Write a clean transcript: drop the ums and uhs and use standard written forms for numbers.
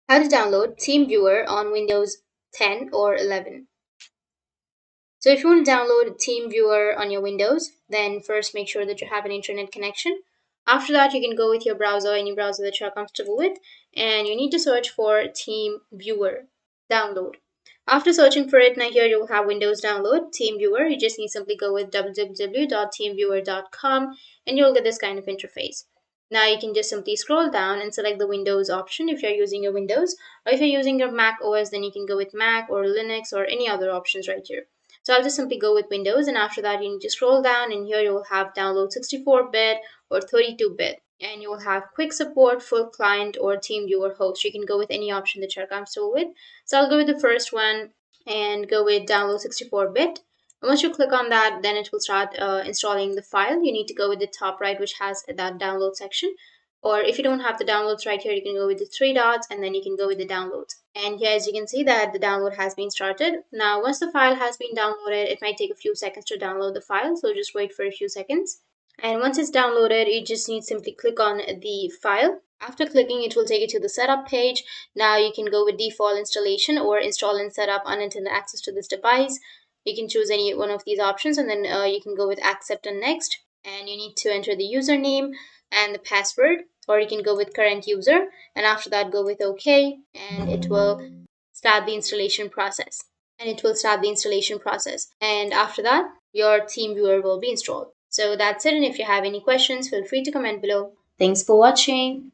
How to download TeamViewer on Windows 10 or 11. So if you want to download TeamViewer on your Windows, then first make sure that you have an internet connection. After that, you can go with your browser, any browser that you're comfortable with, and you need to search for TeamViewer download. After searching for it, now here you'll have Windows download TeamViewer. You just need to simply go with www.teamviewer.com and you'll get this kind of interface. Now you can just simply scroll down and select the Windows option if you're using your Windows, or if you're using your Mac OS, then you can go with Mac or Linux or any other options right here. So I'll just simply go with Windows, and after that you need to scroll down and here you will have download 64-bit or 32-bit, and you will have quick support, full client, or TeamViewer host. You can go with any option that you're comfortable with. So I'll go with the first one and go with download 64-bit. Once you click on that, then it will start installing the file. You need to go with the top right, which has that download section. Or if you don't have the downloads right here, you can go with the three dots and then you can go with the downloads. And here, as you can see, that the download has been started. Now, once the file has been downloaded, it might take a few seconds to download the file. So just wait for a few seconds. And once it's downloaded, you just need to simply click on the file. After clicking, it will take you to the setup page. Now you can go with default installation or install and set up uninterrupted access to this device. You can choose any one of these options and then you can go with accept and next. And you need to enter the username and the password, or you can go with current user. And after that, go with OK, and it will start the installation process. And after that, your TeamViewer will be installed. So that's it. And if you have any questions, feel free to comment below. Thanks for watching.